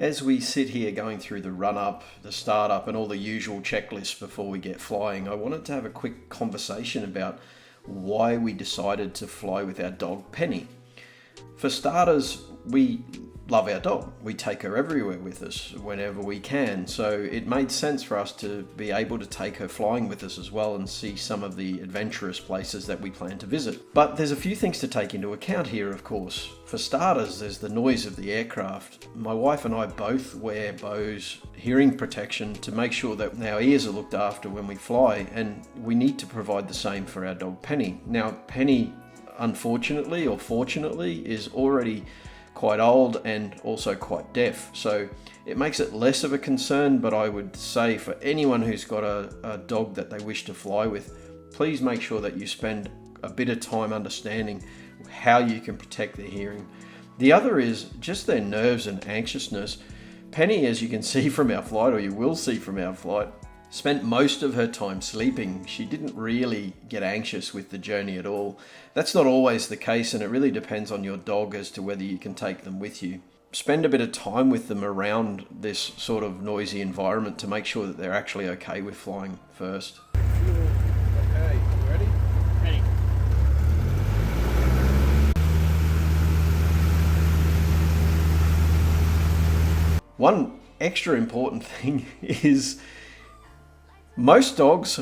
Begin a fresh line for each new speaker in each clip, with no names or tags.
As we sit here going through the run-up, the start-up and all the usual checklists before we get flying, I wanted to have a quick conversation about why we decided to fly with our dog Penny. For starters, we love our dog. We take her everywhere with us whenever we can, so it made sense for us to be able to take her flying with us as well and see some of the adventurous places that we plan to visit. But there's a few things to take into account here, of course. For starters, there's the noise of the aircraft. My wife and I both wear Bose hearing protection to make sure that our ears are looked after when we fly, and we need to provide the same for our dog Penny. Now, Penny, unfortunately or fortunately, is already quite old and also quite deaf, so it makes it less of a concern. But I would say for anyone who's got a dog that they wish to fly with, please make sure that you spend a bit of time understanding how you can protect their hearing. The other is just their nerves and anxiousness. Penny, as you can see from our flight, or you will see from our flight, spent most of her time sleeping. She didn't really get anxious with the journey at all. That's not always the case, and it really depends on your dog as to whether you can take them with you. Spend a bit of time with them around this sort of noisy environment to make sure that they're actually okay with flying first.
Okay, ready?
Ready.
One extra important thing is most dogs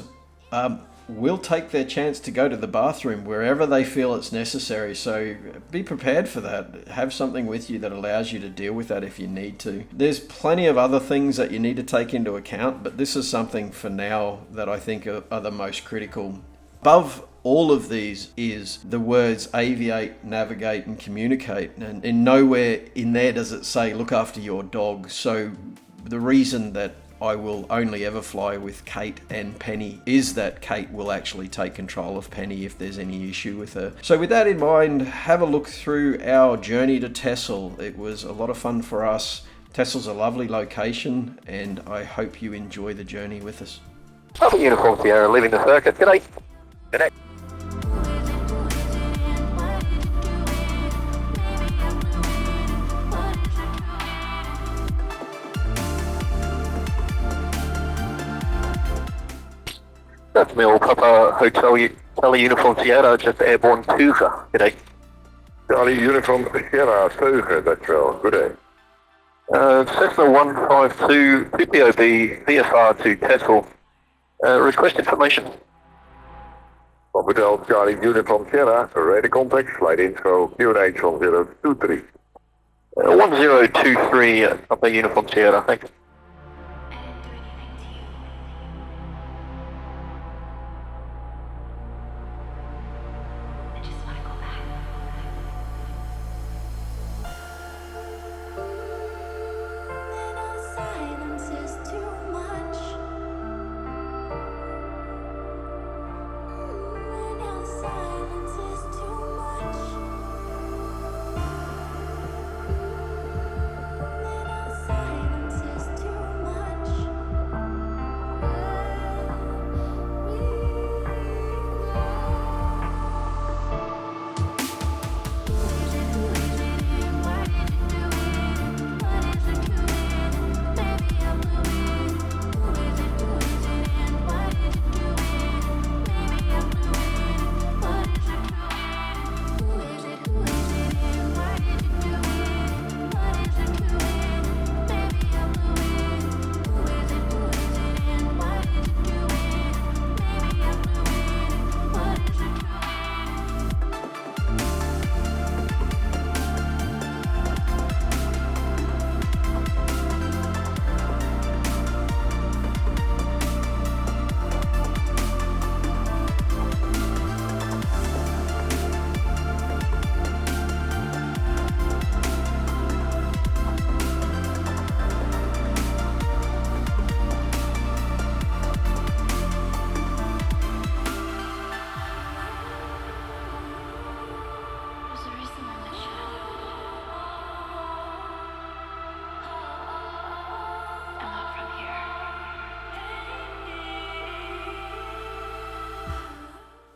will take their chance to go to the bathroom wherever they feel it's necessary, so be prepared for that. Have something with you that allows you to deal with that if you need to. There's plenty of other things that you need to take into account, but this is something for now that I think are the most critical. Above all of these is the words aviate, navigate and communicate, and in nowhere in there does it say look after your dog. So the reason that I will only ever fly with Kate and Penny is that Kate will actually take control of Penny if there's any issue with her. So with that in mind, have a look through our journey to Texel. It was a lot of fun for us. Texel's a lovely location, and I hope you enjoy the journey with us.
Alpha Uniform Sierra, leaving the circuit. Good day. Good day. That's Mel Papa Hotel Charlie Uniform Sierra, just airborne Cougar. Good day.
Charlie Uniform Sierra, Cougar, that's well. Good day.
Cessna 152, 2POB, VFR to Texel. Request information.
Hotel Charlie Uniform Sierra, ready contact, flight info, QNH 1023.
1023, Papa Uniform Sierra, thanks.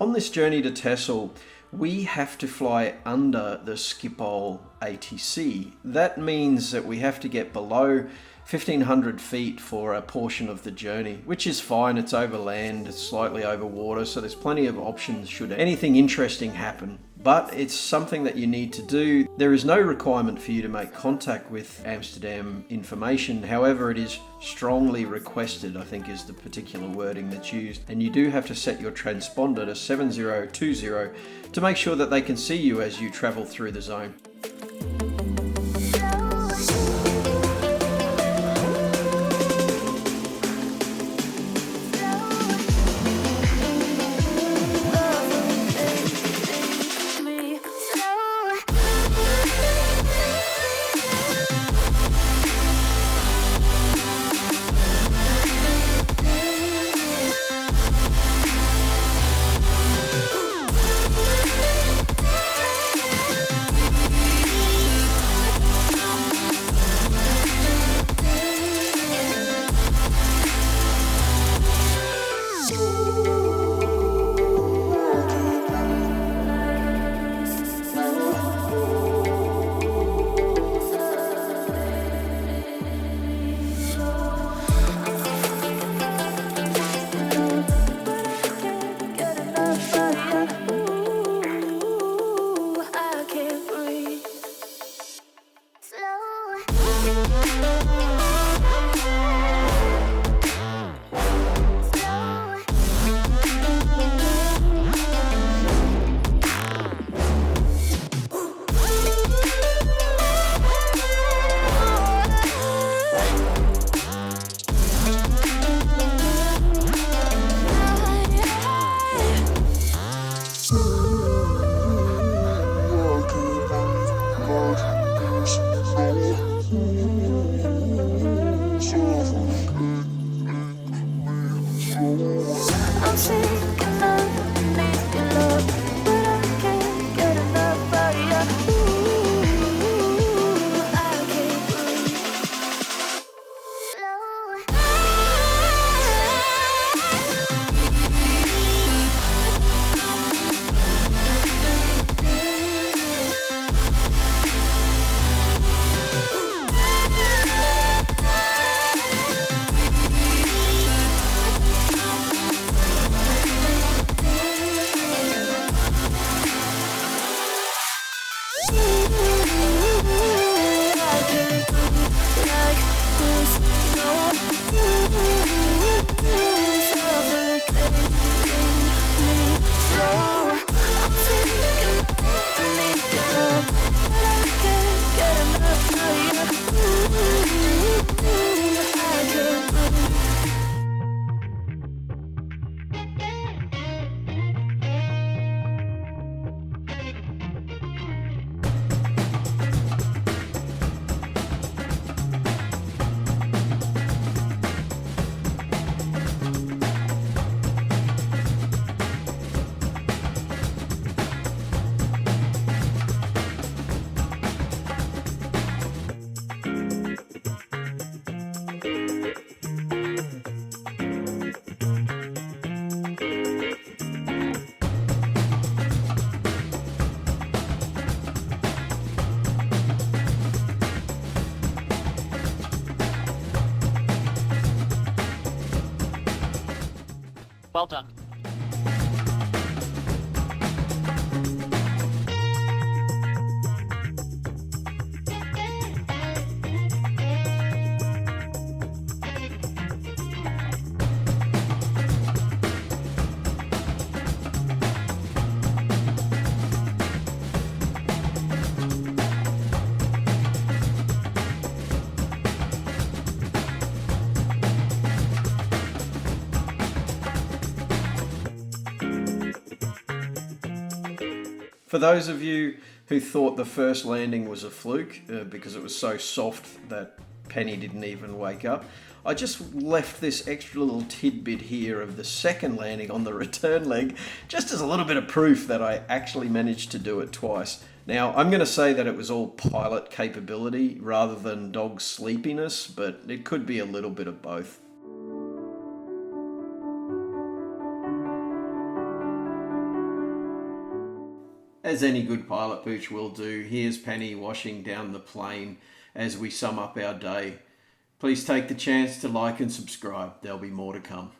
On this journey to Texel, we have to fly under the Schiphol ATC. That means that we have to get below 1,500 feet for a portion of the journey, which is fine. It's over land, it's slightly over water, so there's plenty of options should anything interesting happen. But it's something that you need to do. There is no requirement for you to make contact with Amsterdam Information. However, it is strongly requested, I think is the particular wording that's used. And you do have to set your transponder to 7020 to make sure that they can see you as you travel through the zone.
Well done.
For those of you who thought the first landing was a fluke because it was so soft that Penny didn't even wake up, I just left this extra little tidbit here of the second landing on the return leg just as a little bit of proof that I actually managed to do it twice. Now, I'm going to say that it was all pilot capability rather than dog sleepiness, but it could be a little bit of both. As any good pilot Pooch will do, here's Penny washing down the plane as we sum up our day. Please take the chance to like and subscribe. There'll be more to come.